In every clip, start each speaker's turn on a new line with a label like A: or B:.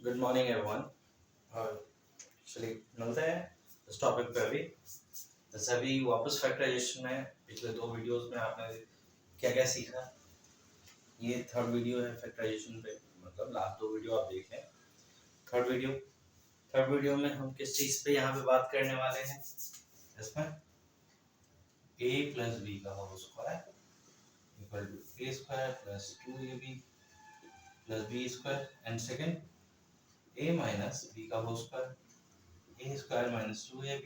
A: Good morning everyone. और चलिए मिलते हैं इस टॉपिक पे। अभी वापस फैक्टराइजेशन में पिछले दो वीडियोस में आपने क्या क्या सीखा। ये थर्ड वीडियो है फैक्टराइजेशन पे, मतलब लास्ट दो वीडियो आप देखें। थर्ड वीडियो में हम किस चीज़ पे यहाँ पे बात करने वाले हैं। इसमें a प्लस बी का whole square equal to a square plus 2ab plus b square and second a minus b का whole square a square minus 2ab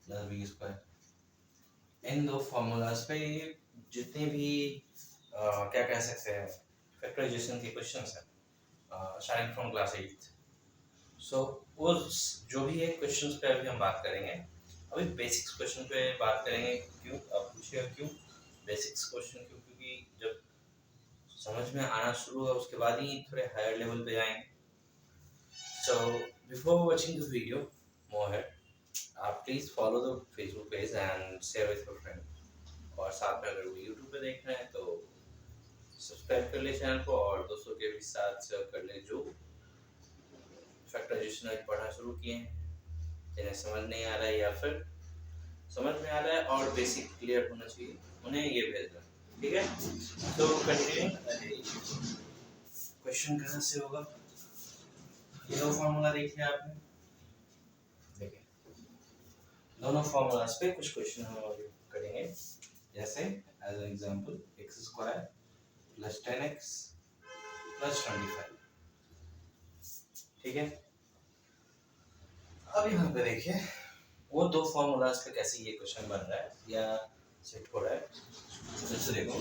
A: plus b square. इन दो फॉर्मूलाज पे जितने भी क्या कह सकते हैं फैक्टराइजेशन के क्वेश्चंस हैं स्टार्टिंग फ्रॉम क्लास 8। सो उस जो भी है क्वेश्चंस पे अभी हम बात करेंगे। अभी बेसिक्स क्वेश्चन पे बात करेंगे। क्यों आप पूछिएगा क्यों बेसिक्स क्वेश्चन? क्योंकि जब समझ में आना शुरू है उसके बाद ही थोड़े हायर लेवल पे जाएंगे। So before watching this video more है, please follow the Facebook page and share with your friend. और साथ में अगर वो यूट्यूब पे देख रहे हैं तो सब्सक्राइब कर ले चैनल को और दोस्तों के भी साथ शेयर कर ले जो फैक्टराइजेशन आज पढ़ना शुरू किए हैं, जिन्हें समझ नहीं आ रहा है या फिर समझ में आ रहा है और बेसिक क्लियर होना चाहिए, उन्हें ये भेजना। ठीक है, तो कंटिन्यू। क्वेश्चन कहाँ से होगा? ये दो फॉर्मूला देखिए आपने, देखिए दोनों फॉर्मूलाज पे कुछ क्वेश्चन हम करेंगे। जैसे as an example x square plus 10x plus 25। ठीक है, अब यहाँ पे देखिए वो दो फॉर्मूलाज पे कैसे ये क्वेश्चन बन रहा है या सेट हो रहा है। जैसे देखो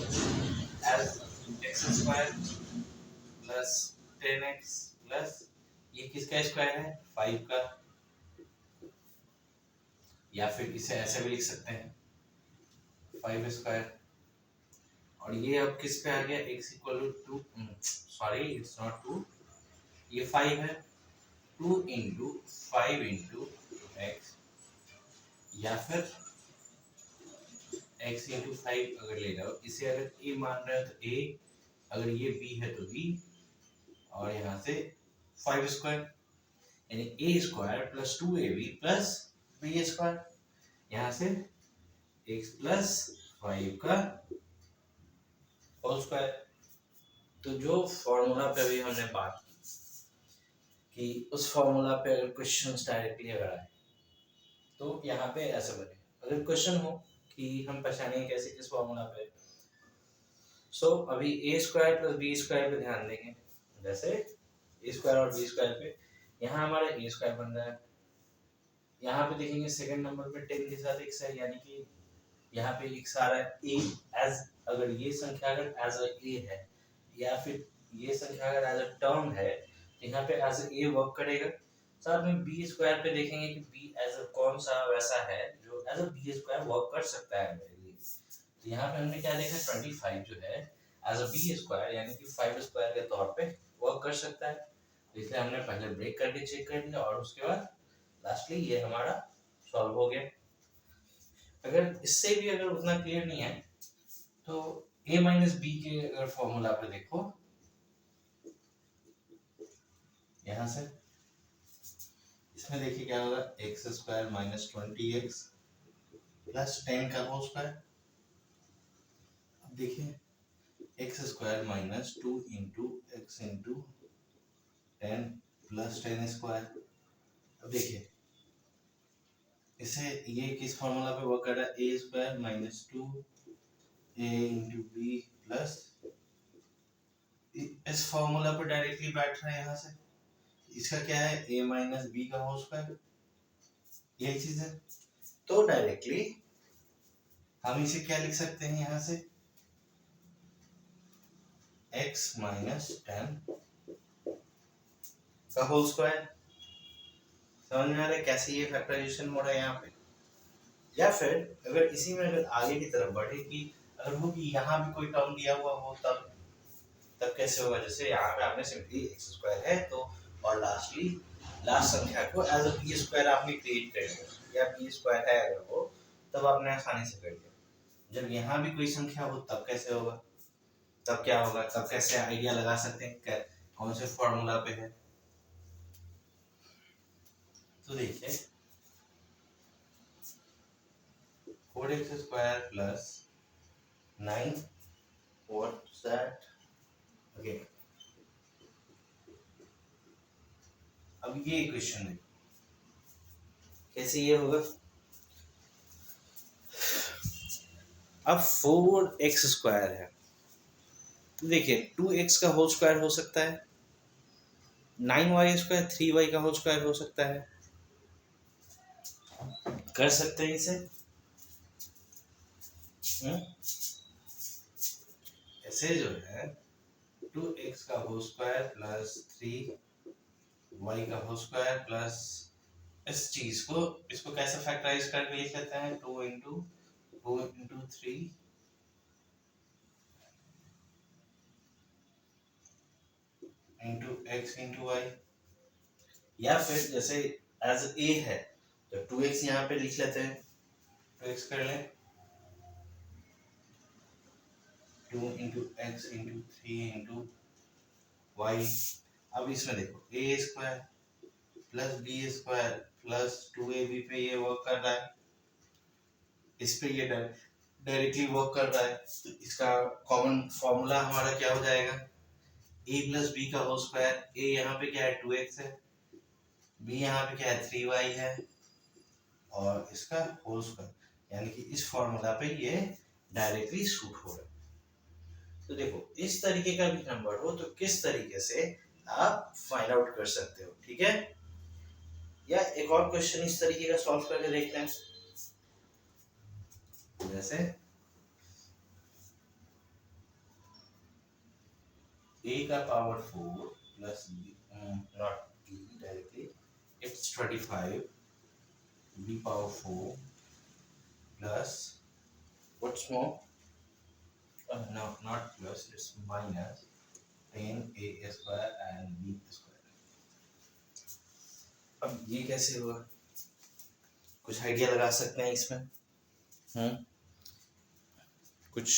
A: as x square plus 10x plus ये किसका स्क्वायर है? 5 का। या फिर इसे ऐसे भी लिख सकते हैं 5 स्क्वायर। और ये अब किस पे आ गया? x equal to 2, sorry it's not 2, ये 5 है। 2 इंटू 5 इंटू एक्स, या फिर x इंटू 5 अगर ले जाओ, इसे अगर a मान रहे हो तो a, अगर ये b है तो b, और यहाँ से 5 स्क्वायर यानी a square plus 2ab plus b square, यहाँ से x प्लस 5 का होल स्क्वायर। तो जो फॉर्मूला पे अभी हमने बात की कि उस फॉर्मूला पे अगर क्वेश्चन डायरेक्टली अगर आए तो यहाँ पे ऐसे बने। अगर क्वेश्चन हो कि हम पहचानेंगे कैसे किस फॉर्मूला पे, सो अभी ए स्क्वायर प्लस बी स्क्वायर पे ध्यान देंगे। जैसे ए स्क्वायर और बी स्क्वायर पे यहाँ हमारा ए स्क्वायर बन रहा है। यहाँ पे देखेंगे सेकंड नंबर पे 10 के साथ x है, यानी कि यहाँ पे x आ रहा है a एज, अगर ये संख्या अगर एज अ a है या फिर ये संख्या अगर एज अ टर्म है तो यहाँ पे एज अ a वर्क करेगा। साथ में बी स्क्वायर पे देखेंगे कि बी एज अ कौन सा वैसा है जो as a b square work कर सकता है मेरे लिए। तो यहाँ पे हमने क्या देखा? 25 जो है एज अ बी स्क्वायर यानी कि 5 स्क्वायर के तौर पे वर्क कर सकता है। तो इसलिए हमने पहले ब्रेक करके चेक कर लिया और उसके बाद लास्टली ये हमारा सॉल्व हो गया। अगर इससे भी अगर उतना क्लियर नहीं है तो a माइनस बी के अगर फॉर्मूला पे देखो, यहां से इसमें देखिए क्या होगा? X square minus 20x plus 10 का होल स्क्वायर। अब देखिए x square minus 2 into x into 10 plus 10 square. अब देखिए इसे ये किस फॉर्मूला पे वर्क कर रहा है? ए स्क्वायर माइनस 2 ए इंटू बी प्लस, इस फॉर्मूला पर डायरेक्टली बैठ रहा है। यहाँ से इसका क्या है? a माइनस बी का होल स्क्वायर, यही चीज है। तो डायरेक्टली हम इसे क्या लिख सकते हैं? यहाँ से x माइनस 10 का होल स्क्वायर। समझ में आ रहा है कैसे ये फैक्टराइजेशन हो रहा है यहाँ पे? या फिर अगर इसी में अगर आगे की तरफ बढ़े कि अगर वो कि यहाँ भी कोई टर्म दिया हुआ हो तब कैसे होगा? जैसे यहाँ पे आपने सिंपली एक्स स्क्वायर है तो और लास्टली लास्ट संख्या को एज अ बी स्क्वायर आपने क्रिएट कर लिया, या बी स्क्वायर है अगर वो, तब आपने आसानी से कर लिया। जब यहाँ भी कोई संख्या हो तब कैसे होगा? तब क्या होगा? तब कैसे आइडिया लगा सकते हैं कौन से फॉर्मूला पे है? तो देखिए 4x² plus 9 what's that again। अब ये इक्वेशन देखो कैसे ये होगा। अब 4x² है तो देखिए 2x का होल स्क्वायर हो सकता है, 9y² 3y का होल स्क्वायर हो सकता है। कर सकते हैं इसे। ऐसे जो है 2x का होल स्क्वायर प्लस 3y का होल स्क्वायर प्लस इस चीज को इसको कैसे फैक्टराइज करके लिख लेते हैं 2 into 3 into x into y, या फिर जैसे एज ए है तो 2x यहाँ पे लिख लेते हैं, 2x कर लें 2 into x into 3 into y. अब इसमें देखो a² plus b² plus 2ab पे ये वर्क कर रहा है, इस पे ये डायरेक्टली वर्क कर रहा है तो इसका कॉमन फॉर्मूला हमारा क्या हो जाएगा a प्लस बी का होल स्क्वायर। a यहाँ पे क्या है 2x है, b यहाँ पे क्या है 3y है और इसका होल स्क्वायर, यानी कि इस फॉर्मूला पे ये डायरेक्टली सूट हो रहा है। तो देखो इस तरीके का भी नंबर हो तो किस तरीके से आप फाइंड आउट कर सकते हो, ठीक है। या एक और क्वेश्चन इस तरीके का सॉल्व करके देखते हैं, जैसे a का power 4 plus not b directly it's 25 b power 4 plus what's more no not plus it's minus 10a² and b²। अब ये कैसे हुआ, कुछ आइडिया लगा सकते हैं इसमें। कुछ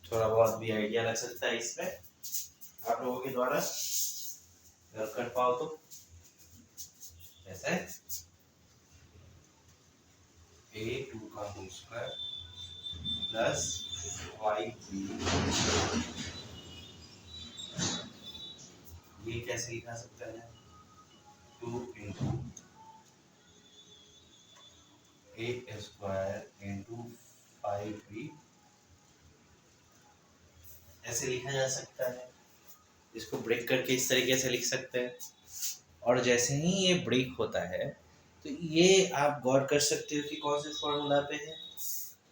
A: थोड़ा बहुत भी आइडिया लग सकता है इसमें आप लोगों के द्वारा, अगर कर पाओ तो। जैसे a2 का होल स्क्वायर प्लस y3, ये कैसे लिखा सकता है 2 इंटू a² इंटू 5b, ऐसे लिखा जा सकता है। इसको ब्रेक करके इस तरीके से लिख सकते हैं, और जैसे ही ये ब्रेक होता है तो ये आप गौर कर सकते हो कि कौन से फॉर्मूला पे है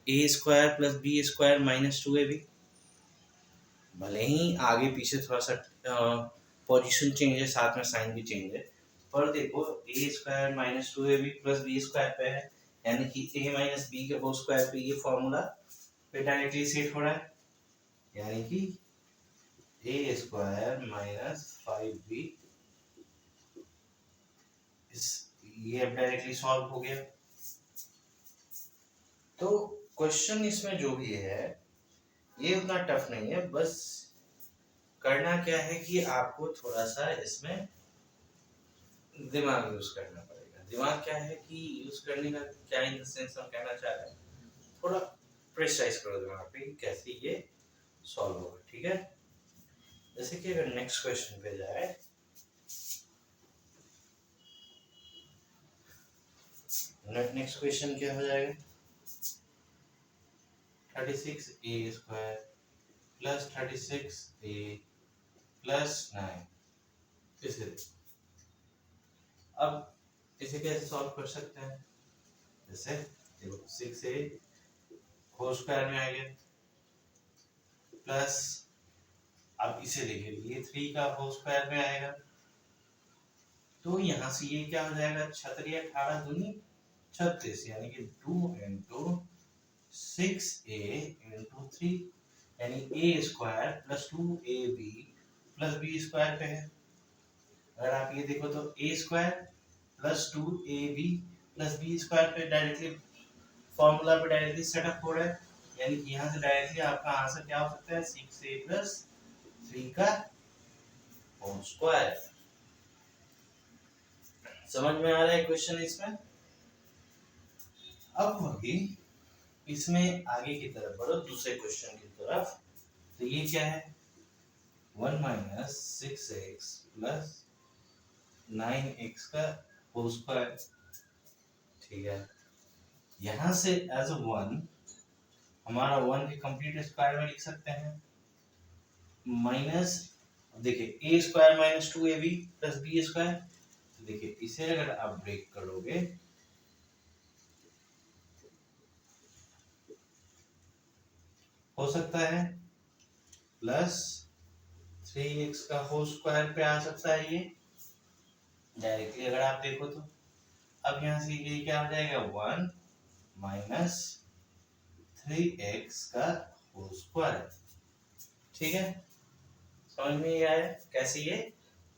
A: a² plus b² minus 2ab। भले ही आगे पीछे थोड़ा सा पोजीशन चेंज है, साथ में साइन भी चेंज है, पर देखो a² minus 2ab plus b² पे है, यानी कि a माइनस b के होल स्क्वायर पे ये फॉर्मूला पे डायरेक्टली सेट हो रहा है, यानी कि a² माइनस 5b ये अब डायरेक्टली सॉल्व हो गया। तो क्वेश्चन इसमें जो भी है ये उतना टफ नहीं है, बस करना क्या है कि आपको थोड़ा सा इसमें दिमाग यूज करना पड़ेगा। दिमाग क्या है कि यूज करने का क्या इन द सेंस हम कहना चाह रहे हैं, थोड़ा प्रेसाइज करो दिमाग पे कैसे ये सॉल्व होगा, ठीक है। जैसे कि अगर नेक्स्ट क्वेश्चन पे जाए, नेक्स्ट क्वेश्चन क्या हो जाएगा 36a² प्लस 36a प्लस 9। इसे अब इसे कैसे सॉल्व कर सकते हैं, जैसे देखो 6a होल स्क्वायर में आएगा प्लस, अब इसे देखिए ये 3 का होल स्क्वायर में आएगा, तो यहाँ से ये क्या हो जाएगा 18 दूनी 36, यानी कि 2 इंटू 6a इंटू 3, यानी a² plus 2ab plus b² पे है। अगर आप ये देखो तो a² plus 2ab plus b² पे डायरेक्टली फॉर्मूला पे डायरेक्टली सेटअप हो रहा है, यानी कि यहाँ से डायरेक्टली आपका आंसर क्या हो सकता है 6a प्लस 3 का होल स्क्वायर। समझ में आ रहा है क्वेश्चन इसमें? अब वही इसमें आगे की तरफ बढ़ो, दूसरे क्वेश्चन की तरफ। तो ये क्या है, 1 माइनस 6x प्लस 9x का होल स्क्वायर। ठीक है, यहां से एज अ 1 हमारा 1 के कंप्लीट स्क्वायर में लिख सकते हैं, माइनस देखिए a square minus 2ab plus b square. तो देखिए इसे अगर आप ब्रेक करोगे हो सकता है प्लस 3x का होल स्क्वायर पे आ सकता है ये डायरेक्टली अगर आप देखो तो। अब यहाँ से ये क्या हो जाएगा, 1 माइनस 3x का होल स्क्वायर। ठीक है, समझ में ये आया कैसे ये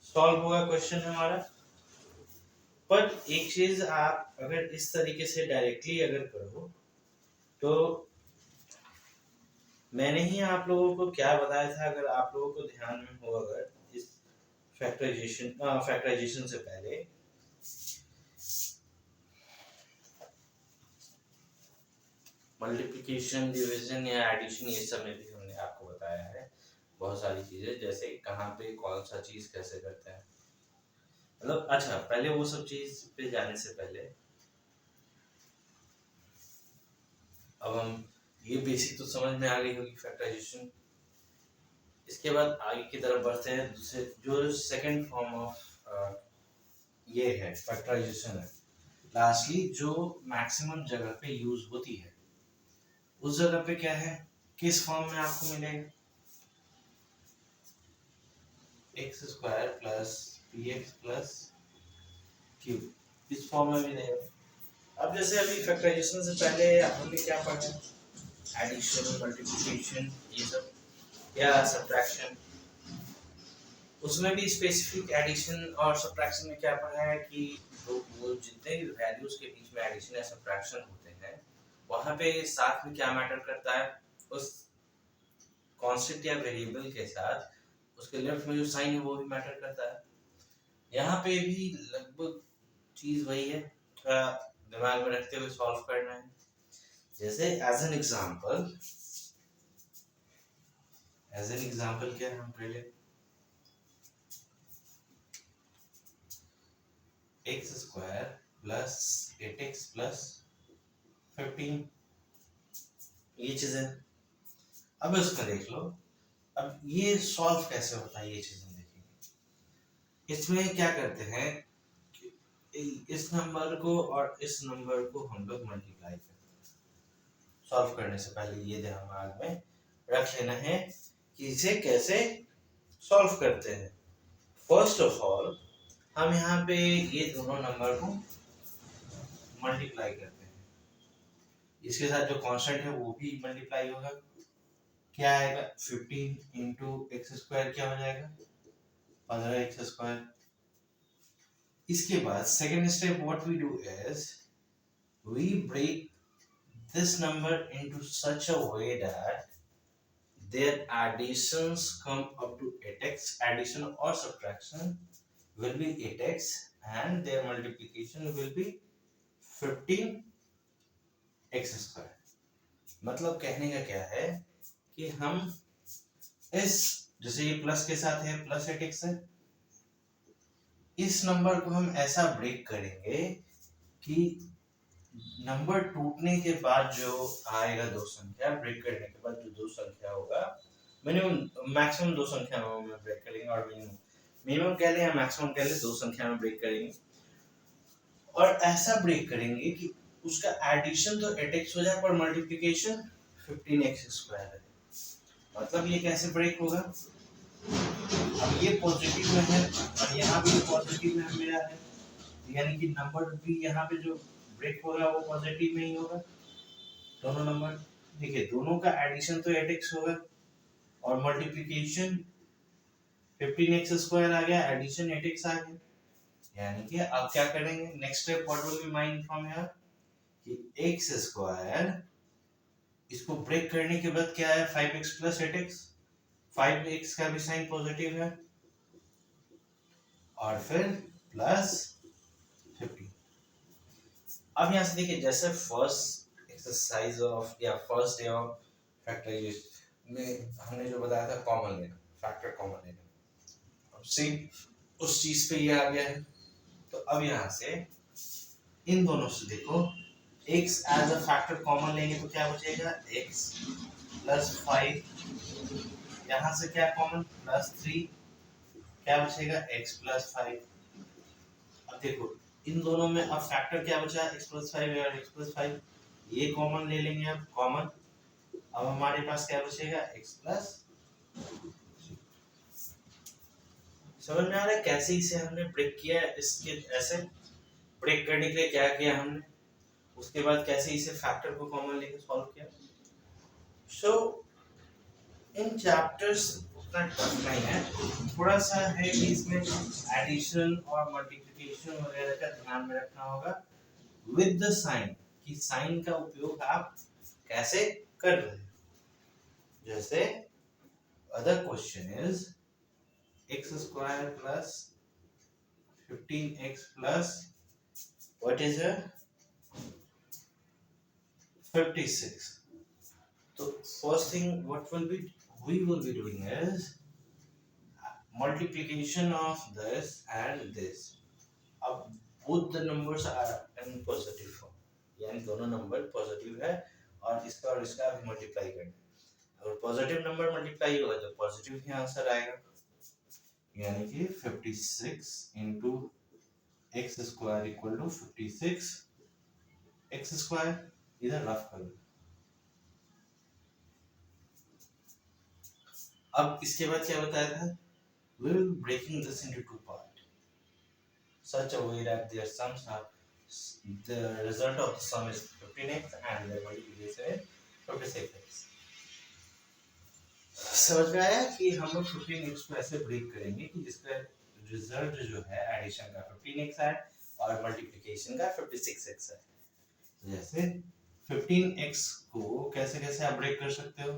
A: सॉल्व होगा क्वेश्चन हमारा। पर एक चीज आप अगर इस तरीके से डायरेक्टली अगर करो तो मैंने ही आप लोगों को क्या बताया था, अगर आप लोगों को ध्यान में हो, अगर इस फैक्टराइजेशन से पहले मल्टीप्लिकेशन, डिवीजन या एडिशन, ये सब में भी हमने आपको बताया है बहुत सारी चीजें, जैसे कहाँ पे कौन सा चीज कैसे करते हैं, मतलब। अच्छा, पहले वो सब चीज पे जाने से पहले अब हम ये बेसिक तो समझ में आ गई होगी फैक्टराइजेशन। इसके बाद आगे की तरफ बढ़ते हैं, दूसरे जो सेकंड फॉर्म ऑफ ये है फैक्टराइजेशन है, लास्टली जो मैक्सिमम जगह पे यूज होती है उस जगह पे क्या है, किस फॉर्म में आपको मिलेगा, x square plus P x plus Q, इस फॉर्म में मिलेगा। अब जैसे अभी फैक्टराइजेशन से पहले हमने क्या पढ़ा, एडिशन, मल्टीप्लिकेशन, ये सब या सब्ट्रैक्शन। उसमें भी स्पेसिफिक एडिशन और सब्ट्रैक्शन में क्या पढ़ा है कि वो जितने भी वैल्यूज के बीच में एडिशन या सब्ट्रैक्शन होते हैं वहां पे साथ में क्या मैटर करता है, उस कांस्टेंट या वेरिएबल के साथ उसके लेफ्ट में जो साइन है वो भी मैटर करता है। यहाँ पे भी लगभग चीज वही है, थोड़ा दिमाग में रखते हुए सॉल्व करना है। जैसे एज एन एग्जांपल क्या है, हम पहले x square plus 8x plus 15, ये चीज है। अब इसमें देख लो, अब ये सॉल्व कैसे होता है ये चीजें देखेंगे। इसमें क्या करते हैं, इस नंबर को और इस नंबर को हम लोग मल्टीप्लाई करते हैं। सॉल्व करने से पहले ये दिमाग में रख लेना है कि इसे कैसे सॉल्व करते हैं। फर्स्ट ऑफ ऑल हम यहाँ पे ये दोनों नंबर को मल्टीप्लाई करते हैं, इसके साथ जो कांस्टेंट है वो भी मल्टीप्लाई होगा। क्या आएगा, 15 इंटू एक्स स्क्वायर क्या हो जाएगा, 15x स्क्वायर। इसके बाद second step what we do is we break this number into such a way that their additions come up to 8x, addition or subtraction will be 8x and their multiplication will be 15x square। मतलब कहने का क्या है कि हम इस, जैसे ये प्लस के साथ है प्लस 8x है, इस नंबर को हम ऐसा ब्रेक करेंगे कि नंबर टूटने के बाद जो आएगा दो संख्या, ब्रेक करने के बाद जो दो संख्या होगा, मिनिमम मैक्सिमम दो संख्या में ब्रेक करेंगे और मिनिमम कह लें या मैक्सिमम कह लें, दो संख्या में ब्रेक करेंगे। और ऐसा ब्रेक करेंगे कि उसका एडिशन तो 8x हो जाए पर मल्टीप्लिकेशन 15x स्क्वायर है। मतलब ये कैसे ब्रेक होगा, अब ये पॉजिटिव में है और यहाँ भी पॉजिटिव में मेरा है, यानी कि नंबर भी यहाँ पे जो ब्रेक होगा वो पॉजिटिव में ही होगा। दोनों नंबर देखिए, दोनों का एडिशन तो 8x होगा और मल्टीप्लिकेशन 15x स्क्वायर आ गया, एडिशन 8x आ गया। यानी कि अब क्या करेंगे, next step what will be my from here कि x स्क्वायर, इसको ब्रेक करने के बाद क्या है, 5x प्लस 8x, 5x का भी साइन पॉजिटिव है और फिर प्लस 15। अब यहाँ से देखिए, जैसे फर्स्ट एक्सरसाइज ऑफ या फर्स्ट डे ऑफ फैक्टराइजेशन में हमने जो बताया था कॉमन लेना, फैक्टर कॉमन लेना, अब सेम उस चीज पे ये आ गया है। तो अब यहाँ से इन दोनों से देखो, x as a factor common लेंगे तो क्या बचेगा, x प्लस 5, यहाँ से क्या कॉमन +3, क्या बचेगा x प्लस 5। अब देखो इन दोनों में अब फैक्टर क्या बचा, x प्लस 5 और x प्लस 5, ये कॉमन ले लेंगे अब कॉमन। अब हमारे पास क्या बचेगा, x प्लस। समझ में आ रहा है कैसे इसे हमने ब्रेक किया है? इसके ऐसे ब्रेक करने के लिए क्या किया हमने, उसके बाद कैसे इसे फैक्टर को कॉमन लेके सॉल्व किया। सो इन चैप्टर्स उतना टफ नहीं है, थोड़ा सा है कि इसमें एडिशन और मल्टीप्लिकेशन वगैरह का ध्यान में रखना होगा विद द साइन, कि साइन का उपयोग आप कैसे कर रहे हैं। जैसे other question is x square plus 15x plus what is 56। तो first thing what we will be doing is multiplication of this and this. अब both the numbers are in positive form, यानी दोनों नंबर पॉजिटिव है और इसका भी multiply करना है। अगर पॉजिटिव नंबर मल्टीप्लाई होगा तो पॉजिटिव ही आंसर आएगा, यानी कि 56 into x square equal to 56 x square, इधर रफ कर लो। अब इसके बाद क्या बताया था, we will be breaking this into two parts such a way that their sums are, the result of the sum is 15x and the multiplication is 56x। समझ में आया कि हम लोग 15x को ऐसे ब्रेक करेंगे कि जिसका रिजल्ट जो है एडिशन का 15x है और मल्टीप्लिकेशन का 56x है। जैसे 15x को कैसे कैसे आप ब्रेक कर सकते हो,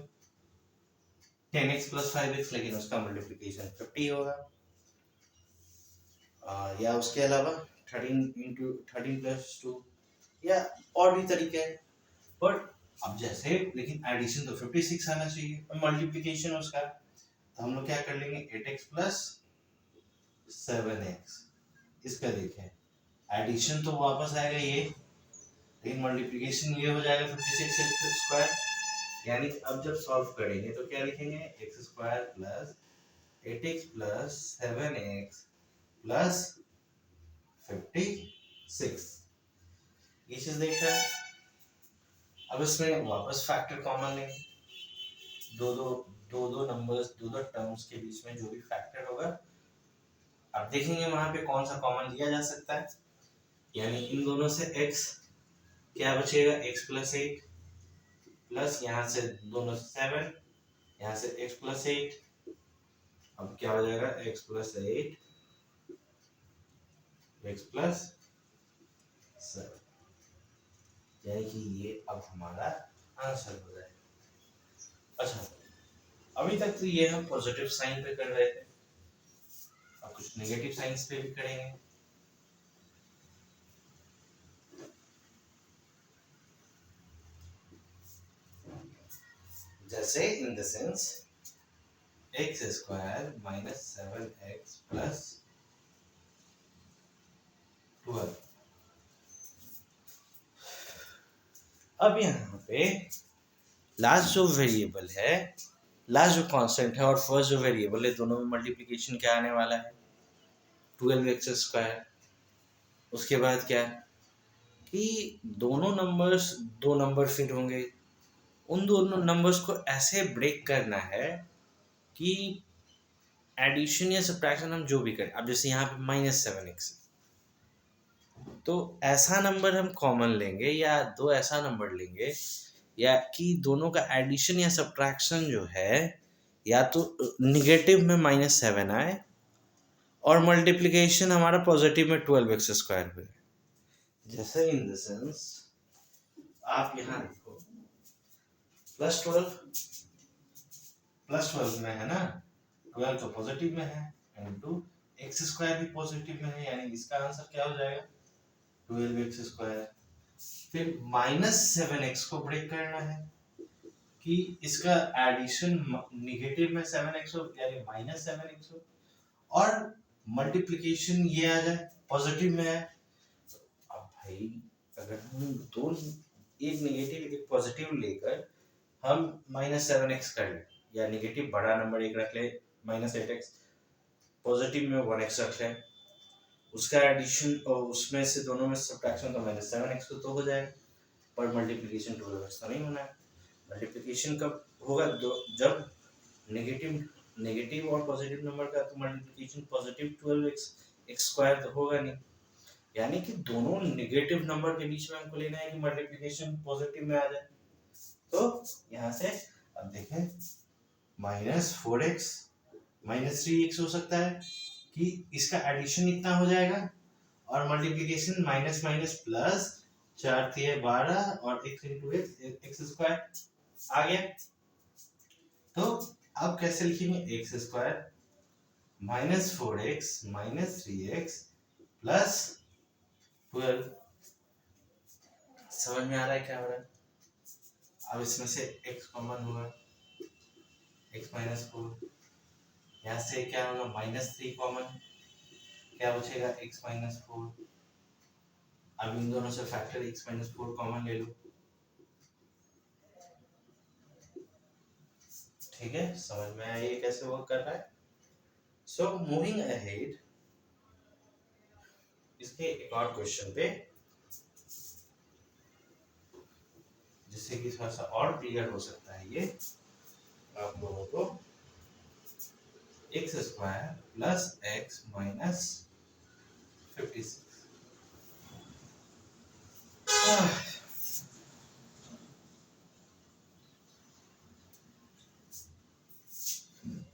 A: 10x प्लस 5x, लेकिन उसका मल्टीप्लिकेशन 50 होगा, या उसके अलावा 13 इंटू 13 प्लस 2, या और भी तरीके हैं। बट अब जैसे लेकिन एडिशन तो 56 आना चाहिए और मल्टीप्लिकेशन उसका, तो हम लोग क्या कर लेंगे 8x प्लस 7x। इसका देखें एडिशन तो वापस आएगा ये, लेकिन मल्टीप्लिकेशन ये हो जाएगा 56x स्क्वायर। यानी अब जब सॉल्व करेंगे तो क्या लिखेंगे, x square plus 8x plus 7x plus 56, ये चीज देख रहा है। अब इसमें वापस फैक्टर कॉमन लेंगे, दो नंबर्स, दो टर्म्स के बीच में जो भी फैक्टर होगा, अब देखेंगे वहां पे कौन सा कॉमन लिया जा सकता है। यानी इन दोनों से x क्या बचेगा, x प्लस 8 प्लस यहाँ से दोनों से 7, यहाँ से x प्लस 8, अब क्या हो जाएगा x प्लस 8 x प्लस 7, यानी कि ये अब हमारा आंसर हो जाएगा। अच्छा, अभी तक तो ये हम पॉजिटिव साइन पे कर रहे थे, अब कुछ नेगेटिव साइंस पे भी करेंगे। जैसे in the sense x square minus 7x plus 12। अब यहाँ पे लास्ट जो वेरिएबल है, लास्ट जो कांस्टेंट है और फर्स्ट जो वेरिएबल है, दोनों में मल्टीप्लिकेशन क्या आने वाला है, 12x स्क्वायर। उसके बाद क्या कि दोनों नंबर्स, दो नंबर फिट होंगे, उन दोनों नंबर्स को ऐसे ब्रेक करना है कि एडिशन या सब्ट्रैक्शन हम जो भी करें, अब जैसे यहाँ पे -7x, तो ऐसा नंबर हम कॉमन लेंगे या दो ऐसा नंबर लेंगे, या कि दोनों का एडिशन या सब्ट्रैक्शन जो है या तो निगेटिव में -7 आए और मल्टीप्लिकेशन हमारा पॉजिटिव में 12x स्क्वायर हुए। जैसे इन द सेंस आप यहाँ देखो +12 में है ना, 12 तो पॉजिटिव में है, इनटू x स्क्वायर भी पॉजिटिव में है, यानी इसका आंसर क्या हो जाएगा 12x²। फिर -7x को ब्रेक करना है कि इसका एडिशन निगेटिव में 7x हो यानी -7x हो, और मल्टीप्लिकेशन ये आ जाए पॉजिटिव में है। अब भाई अगर हम दो, एक नेगेटिव एक पॉजिटिव लेकर हम -7x कर लें, या नेगेटिव बड़ा नंबर एक रख ले -8x, पॉजिटिव में 1x रख लें, उसका एडिशन और उसमें से दोनों में सब्ट्रैक्शन तो -7x तो हो जाएगा, पर मल्टीप्लिकेशन 12x तो नहीं होना है। मल्टीप्लिकेशन कब होगा? जब नेगेटिव और पॉजिटिव नंबर का तो मल्टीप्लिकेशन पॉजिटिव 12x² तो होगा नहीं, यानी कि दोनों नेगेटिव नंबर के बीच में हमको लेना है कि मल्टीप्लिकेशन पॉजिटिव में आ जाए। तो यहाँ से अब देखें -4x -3x हो सकता है कि इसका एडिशन इतना हो जाएगा, और मल्टीप्लिकेशन माइनस माइनस प्लस, 4 3 12 और x इंटू x² आ गया। तो अब कैसे लिखेंगे? x² -4x -3x plus 12। समझ में आ रहा है क्या हो रहा है? अब इसमें से x कॉमन होगा, x -4, यहाँ से क्या होगा? -3 कॉमन, क्या बचेगा? x -4। अब इन दोनों से फैक्टर x -4 कॉमन ले लो, ठीक है? समझ में आया ये कैसे वर्क कर रहा है? सो मूविंग अहेड, इसके एक और क्वेश्चन पे, जिससे कि थोड़ा सा और क्लियर हो सकता है ये आप लोगों को। x² plus x minus 56।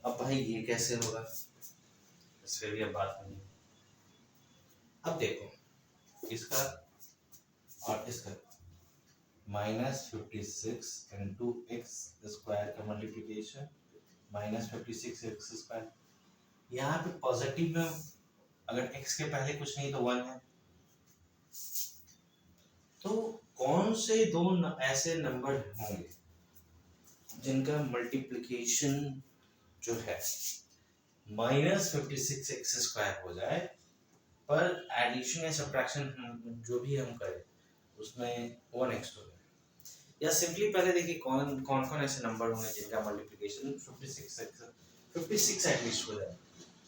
A: अब भाई ये कैसे होगा? इस पे भी अब बात नहीं। अब देखो इसका और इसका -56 इंटू x² का मल्टीप्लिकेशन -56x²। यहाँ पे पॉजिटिव में अगर x के पहले कुछ नहीं तो 1 है, तो कौन से दो ऐसे नंबर होंगे जिनका मल्टीप्लिकेशन जो है -56x² हो जाए, पर एडिशन या सब्ट्रैक्शन जो भी हम करें उसमें 1x हो जाए? या सिंपली पहले देखिए कौन कौन ऐसे नंबर होंगे जिनका मल्टीप्लिकेशन 56 एटलीस्ट हो जाए।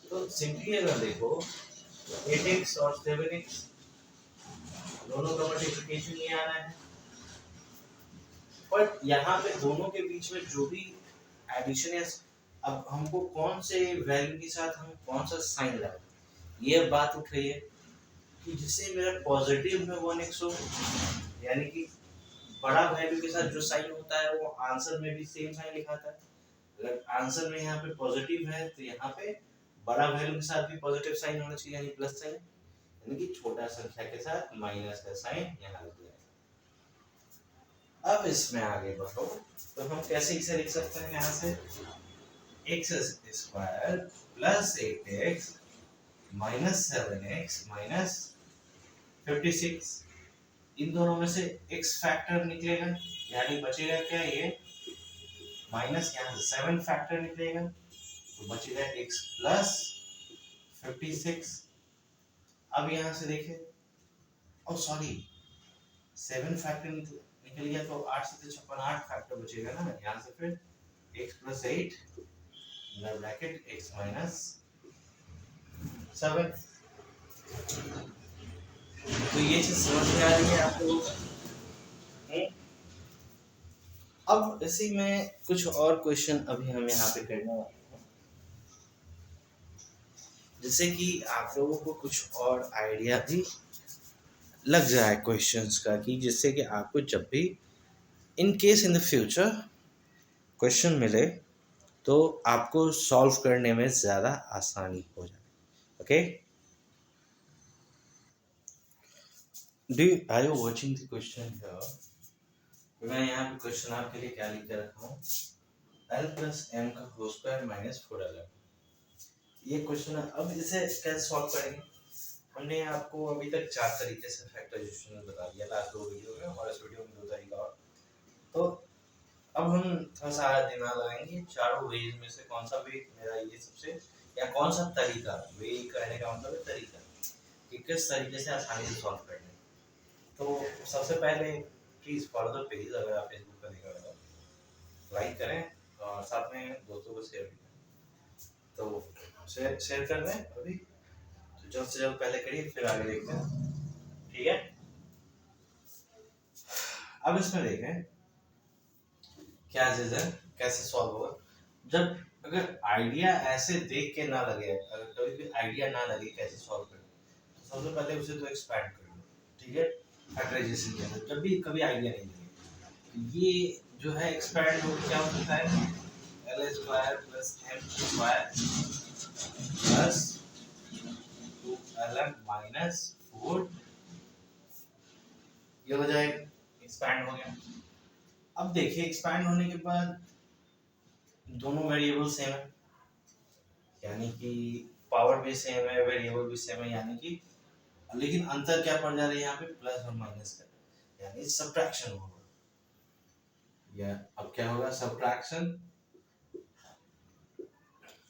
A: तो सिंपली अगर देखो 8x और 7x दोनों का मल्टीप्लिकेशन ये आना है, बट यहाँ पे दोनों के बीच में जो भी एडिशन है, अब हमको कौन से वैल्यू के साथ हम कौन सा साइन लगाएं, ये बात उठ रही है कि जिससे मेरा पॉजिटिव में 1x हो, यानी कि बड़ा वैल्यू के साथ जो साइन होता है वो आंसर में भी सेम साइन लिखाता है। अगर आंसर में यहाँ पे पॉजिटिव है तो यहाँ पे बड़ा वैल्यू के साथ भी पॉजिटिव साइन होना चाहिए, यानी प्लस साइन, यानी कि छोटा संख्या के साथ माइनस का साइन यहाँ लग जाएगा। अब इसमें आगे बढ़ो तो हम कैसे इसे लिख सकते हैं? यहाँ से x² plus 8x minus 7x minus 56, इन दोनों में से x फैक्टर निकलेगा, यानी बचेगा क्या? ये माइनस, यहाँ से 7 फैक्टर निकलेगा तो बचेगा x प्लस 56। अब यहाँ से देखें, ओ सॉरी 7 फैक्टर निकल गया तो 8 से 56 8 फैक्टर बचेगा ना, यहाँ से फिर x plus 8 bracket x minus 7। तो ये चीज समझ में आ रही है आप लोगों को? अब इसी में कुछ और क्वेश्चन अभी हम यहाँ पे करने वाले हैं, जिससे कि आप लोगों को कुछ और आइडिया भी लग जाए क्वेश्चंस का, कि जिससे कि आपको जब भी in case in the future question मिले तो आपको सॉल्व करने में ज़्यादा आसानी हो जाए। Okay, are you watching the question here? मैं यहाँ पे क्वेश्चन आपके लिए क्या लिख के रखा हूँ, l प्लस m का होल स्क्वायर माइनस 4l। ये क्वेश्चन है। अब इसे कैसे सॉल्व करेंगे? हमने आपको अभी तक 4 तरीके से फैक्टराइजेशन बता दिया लास्ट 2 वीडियो में, और इस वीडियो में 2 तरीका और। तो अब हम थोड़ा सा दिमाग लगाएंगे चारों वेज में से कौन सा वे मेरा ये सबसे, या कौन सा तरीका, वे कहने का मतलब है तरीका, कि किस तरीके से आसानी से सॉल्व करना है। तो सबसे पहले प्लीज़ फॉलो द पेज, अगर आप फेसबुक पर देख रहे हो लाइक करें और साथ में दोस्तों को शेयर भी करें। तो शेयर कर दें अभी, तो जल्द से जल्द पहले करिए, फिर आगे देखते हैं, ठीक है। अब इसमें देखें क्या चीज है, कैसे सॉल्व होगा। जब अगर आइडिया ऐसे देख के ना लगे, अगर कभी भी आइडिया ना लगे कैसे सॉल्व करें, तो सबसे पहले उसे तो एक्सपैंड कर लो, ठीक है। फैक्टराइजेशन के अंदर जब भी कभी आइडिया नहीं लगे, ये जो है एक्सपैंड हो क्या हो सकता है, L square plus M square plus 2lm minus 4, ये हो जाएगा, एक्सपैंड हो गया। अब देखिए एक्सपैंड होने के बाद दोनों वेरिएबल सेम है, यानी कि पावर भी सेम है, वेरिएबल भी सेम है, यानी कि लेकिन अंतर क्या पड़ जा रहा है यहाँ पे, प्लस और माइनस का, यानी सब्ट्रैक्शन होगा। या अब क्या होगा, सब्ट्रैक्शन।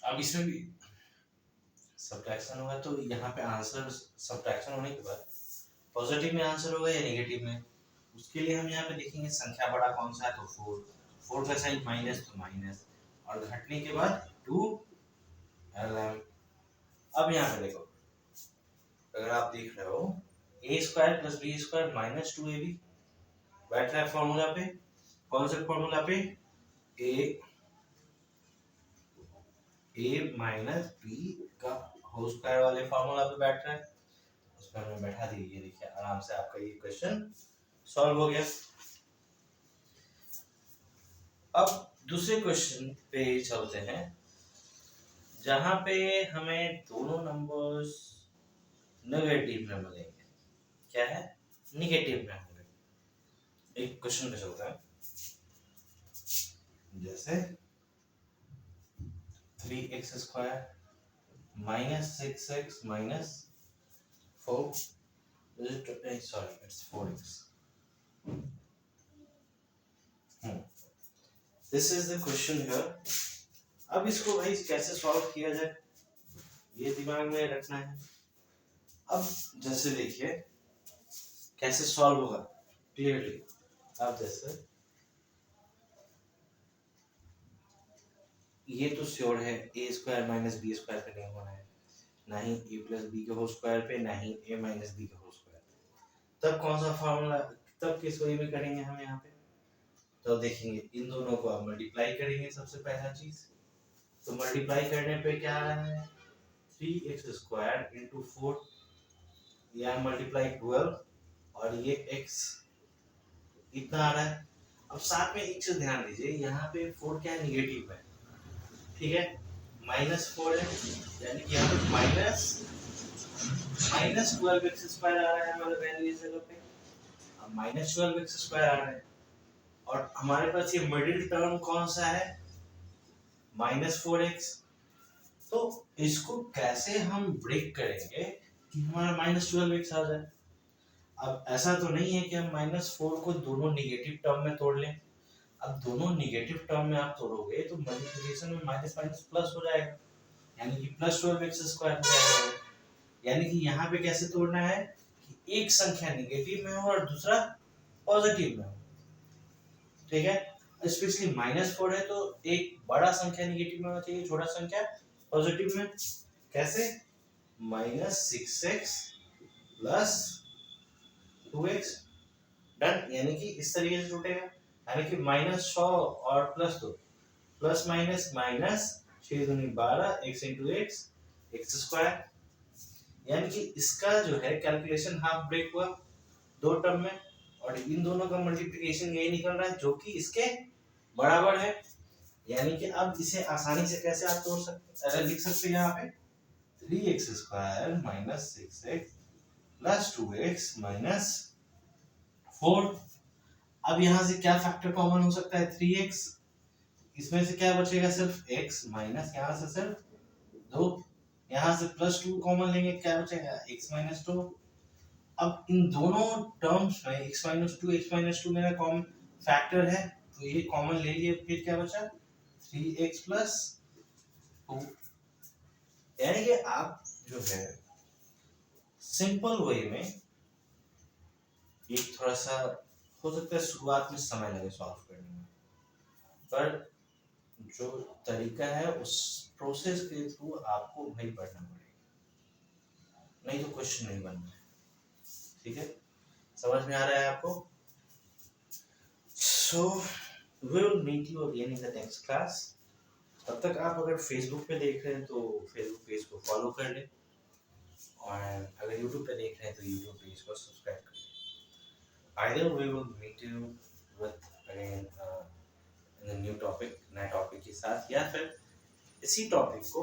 A: अब इसमें भी सब्ट्रैक्शन होगा, तो यहाँ पे आंसर सब्ट्रैक्शन होने के बाद पॉजिटिव में आंसर होगा या नेगेटिव में, उसके लिए हम यहाँ पे देखेंगे संख्या बड़ा कौन सा है, तो 4 का साइन माइनस, तो माइनस, और घटने के बाद 2lm। अब यहाँ पे देखो, अगर आप देख रहे हो A square plus B square minus 2ab बैठ रहा है फॉर्मूला पे, कौन से फॉर्मूला पे, ए माइनस बी का होल स्क्वायर वाले फॉर्मूला पे बैठ रहा है, उसमें हमने बैठा दी। ये देखिए आराम से आपका ये क्वेश्चन सॉल्व हो गया। अब दूसरे क्वेश्चन पे चलते हैं, जहां पे हमें दोनों नंबर्स नेगेटिव में मिलेंगे। क्या है, नेगेटिव में होंगे। एक क्वेश्चन पे चलता है, जैसे 3x square minus 6x minus 4, sorry it's 4x। This is the question here. अब इसको भाई कैसे सॉल्व किया जाए, ये दिमाग में रखना है। अब जैसे देखिए कैसे सॉल्व होगा क्लियरली। अब जैसे ये तो श्योर है ए स्क्वायर माइनस बी स्क्वायर पे नहीं होना है, ना ही ए प्लस बी के होल स्क्वायर पे, ना ही ए माइनस बी के होल स्क्वायर पे। तब कौन सा फॉर्मूला, तब किस वे में करेंगे हम यहाँ पे, तो देखेंगे इन दोनों को आप मल्टीप्लाई करेंगे। सबसे पहला चीज तो मल्टीप्लाई करने पे क्या आ रहा है, 3x स्क्वायर इंटू 4, यहाँ मल्टीप्लाई 12, और ये x इतना आ रहा है। अब साथ में एक चीज ध्यान दीजिए, यहाँ पे 4 क्या है, निगेटिव है, ठीक है, -4 है, यानी कि यहाँ पे माइनस 12x स्क्वायर आ रहा है हमारे वैल्यू इस जगह पे। अब -12x स्क्वायर आ रहा है, और हमारे पास ये मिडिल टर्म कौन सा है, -4x। तो इसको कैसे हम ब्रेक करेंगे कि हमारा -12x आ जाए। अब ऐसा तो नहीं है कि हम -4 को दोनों निगेटिव टर्म में तोड़ लें। अब दोनों निगेटिव टर्म में आप तोड़ोगे तो मल्टीप्लिकेशन में माइनस माइनस प्लस हो जाएगा, यानी कि +12x स्क्वायर हो जाएगा। यानी कि यहाँ पे कैसे तोड़ना है कि एक संख्या निगेटिव में हो और दूसरा पॉजिटिव में हो, ठीक है। स्पेशली -4 है तो एक बड़ा संख्या निगेटिव में होना चाहिए, छोटा संख्या पॉजिटिव में। कैसे, -6x प्लस 2x, डन, यानी कि इस तरीके से टूटेगा, यानी कि -6 और +2, प्लस माइनस माइनस 6 दूनी 12, x इंटू एक्स स्क्वायर, यानी कि इसका जो है कैलकुलेशन हाफ ब्रेक हुआ दो टर्म में, और इन दोनों का मल्टीप्लिकेशन यही निकल रहा है जो कि इसके बराबर है। यानी कि अब इसे आसानी से कैसे आप तोड़ सकते, लिख सकते हैं यहाँ पे 3x square minus 6x plus 2x minus 4। अब यहाँ से क्या फैक्टर कॉमन हो सकता है, 3x, इसमें से क्या बचेगा, सिर्फ x, माइनस यहाँ से सिर्फ 2, यहाँ से +2 कॉमन लेंगे, क्या बचेगा x-2। अब इन दोनों टर्म्स में x-2 मेरा कॉमन फैक्टर है, तो ये कॉमन ले लिए, फिर क्या बचा 3x + 2। यानी कि आप जो है सिंपल वे में, एक थोड़ा सा हो सकता है शुरुआत में समय लगे सॉल्व करने में, पर जो तरीका है उस प्रोसेस के थ्रू आपको वही पढ़ना पड़ेगा, नहीं तो क्वेश्चन नहीं बनना है। ठीक है, समझ में आ रहा है आपको? So we will meet you again in the next class. तब तक आप अगर फेसबुक पे देख रहे हैं तो फेसबुक पेज को फॉलो कर लें, और अगर यूट्यूब पे देख रहे हैं तो यूट्यूब पेज को सब्सक्राइब कर लें। Either we will meet you with again in a new topic, नए टॉपिक के साथ, या फिर इसी टॉपिक को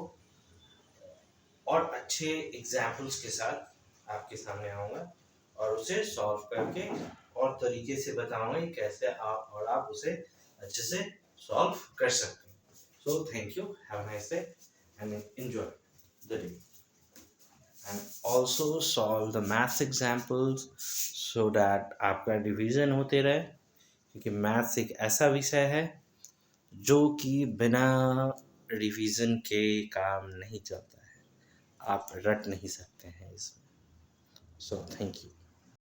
A: और अच्छे एग्जाम्पल्स के साथ आपके सामने आऊँगा और उसे सॉल्व करके और तरीके से बताऊँगा कि कैसे आप उसे अच्छे से सॉल्व कर सकते हैं। So thank you, have a nice day and enjoy the day, and also solve the maths examples so that आपका रिवीजन होते रहे, क्योंकि मैथ्स एक ऐसा विषय है जो कि बिना रिवीजन के काम नहीं चलता है, आप रट नहीं सकते हैं इसमें। So thank you.